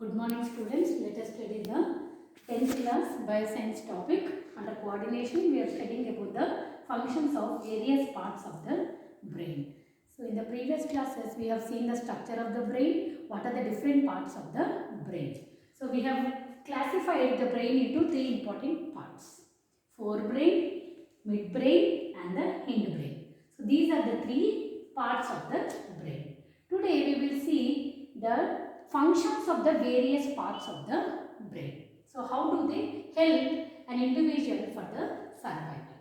Good morning students. Let us study the 10th class bioscience topic. Under coordination we are studying about the functions of various parts of the brain. So in the previous classes we have seen the structure of the brain, what are the different parts of the brain. So we have classified the brain into three important parts: forebrain, midbrain and the hindbrain. So these are the three parts of the brain. Today we will see the functions of the various parts of the brain. So how do they help an individual for the survival?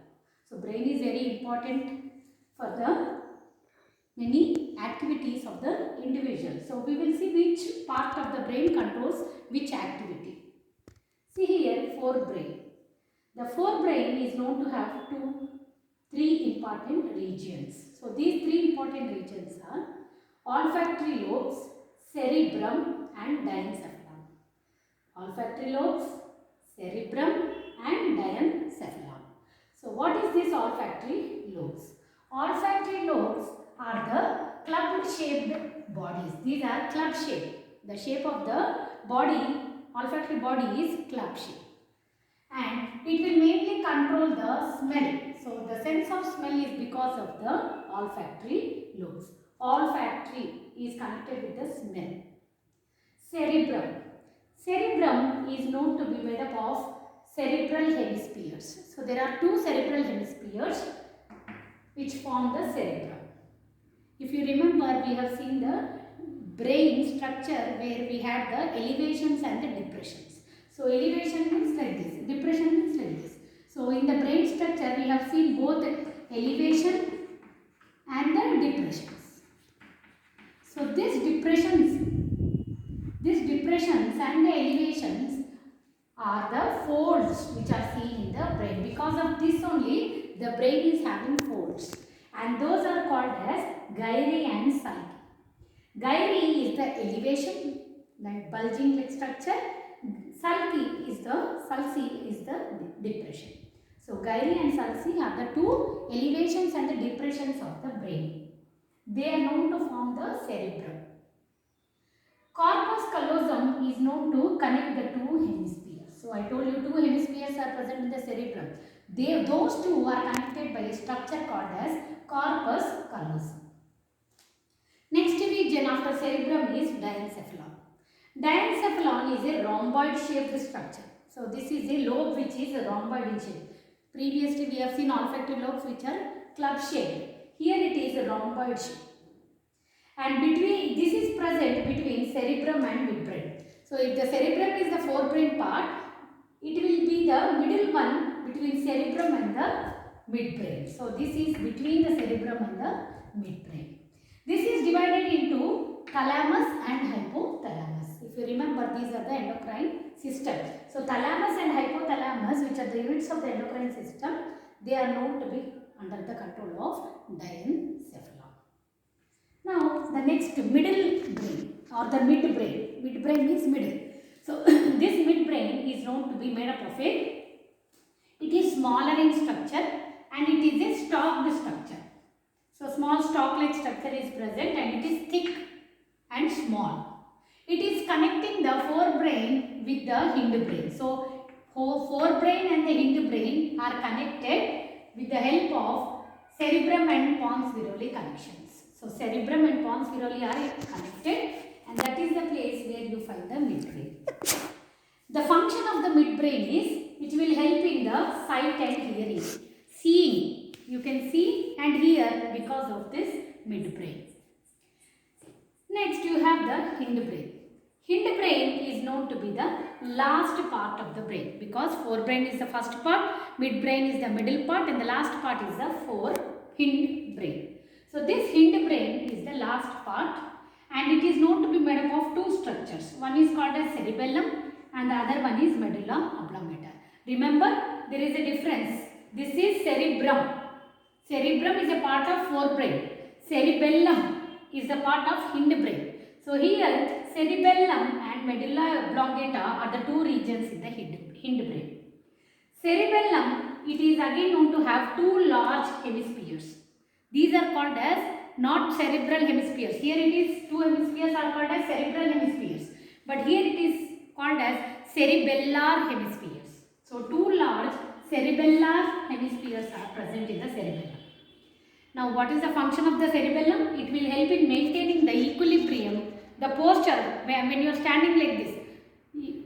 So brain is very important for the many activities of the individual. So we will see which part of the brain controls which activity. See here, forebrain. The forebrain is known to have three important regions. So these three important regions are olfactory lobes, cerebrum and diencephalon. Olfactory lobes, cerebrum and diencephalon. So what is this olfactory lobes? Olfactory lobes are the club shaped bodies. These are club shaped. The shape of the body, olfactory body is club shaped. And it will mainly control the smell. So the sense of smell is because of the olfactory lobes. Olfactory is connected with the smell. Cerebrum. Cerebrum is known to be made up of cerebral hemispheres. So there are two cerebral hemispheres which form the cerebrum. If you remember, we have seen the brain structure where we had the elevations and the depressions. So elevation means like this, depression means like this. So in the brain structure we have seen both elevation and the depressions. So these depressions and the elevations are the folds which are seen in the brain. Because of this only the brain is having folds, and those are called as gyri and sulci. Gyri is the elevation, like bulging like structure. Sulci is the depression. So gyri and sulci are the two elevations and the depressions of the brain. They are known to form the cerebrum. Corpus callosum is known to connect the two hemispheres. So I told you two hemispheres are present in the cerebrum. Those two are connected by a structure called as corpus callosum. Next region after cerebrum is diencephalon. Diencephalon is a rhomboid shaped structure. So this is a lobe which is a rhomboid in shape. Previously we have seen olfactory lobes which are club shaped. Here it is a rhomboid shape. And this is present between cerebrum and midbrain. So if the cerebrum is the forebrain part, it will be the middle one between cerebrum and the midbrain. So this is between the cerebrum and the midbrain. This is divided into thalamus and hypothalamus. If you remember, these are the endocrine system. So thalamus and hypothalamus, which are the units of the endocrine system, they are known to be under the control of diencephalon. Now the next, middle brain or the midbrain. Midbrain means middle. So this midbrain is known to be made up of it is smaller in structure and it is a stalked structure. So small stalk-like structure is present and it is thick and small. It is connecting the forebrain with the hindbrain. So forebrain and the hindbrain are connected with the help of cerebrum and pons viruli connections. So cerebrum and pons viruli are connected, and that is the place where you find the midbrain. The function of the midbrain is it will help in the sight and hearing. Seeing, you can see and hear because of this midbrain. Next you have the hindbrain. Hindbrain is known to be the last part of the brain because forebrain is the first part, midbrain is the middle part and the last part is the hindbrain. So this hindbrain is the last part and it is known to be made up of two structures. One is called as cerebellum and the other one is medulla oblongata. Remember, there is a difference. This is cerebrum. Cerebrum is a part of forebrain. Cerebellum is the part of hindbrain. So here cerebellum and medulla oblongata are the two regions in the hindbrain. Cerebellum, it is again known to have two large hemispheres. These are called as not cerebral hemispheres. Here it is two hemispheres are called as cerebral hemispheres. But here it is called as cerebellar hemispheres. So two large cerebellar hemispheres are present in the cerebellum. Now what is the function of the cerebellum? It will help in maintaining the equilibrium, the posture when you are standing like this,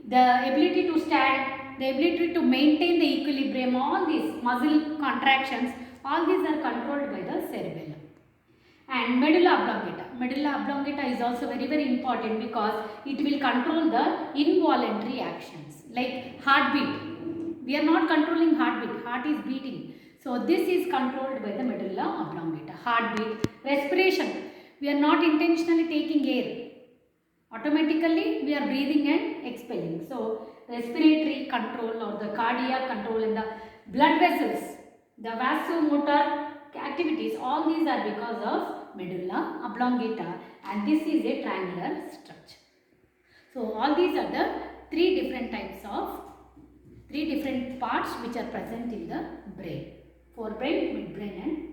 the ability to stand, the ability to maintain the equilibrium, all these muscle contractions, all these are controlled by the cerebellum. And medulla oblongata. Medulla oblongata is also very important because it will control the involuntary actions like heartbeat. We are not controlling heartbeat, heart is beating. So this is controlled by the medulla oblongata. Heartbeat, respiration. We are not intentionally taking air. Automatically we are breathing and expelling. So respiratory control or the cardiac control and the blood vessels, the vasomotor activities, all these are because of medulla oblongata, and this is a triangular structure. So all these are the three different parts which are present in the brain: forebrain, midbrain and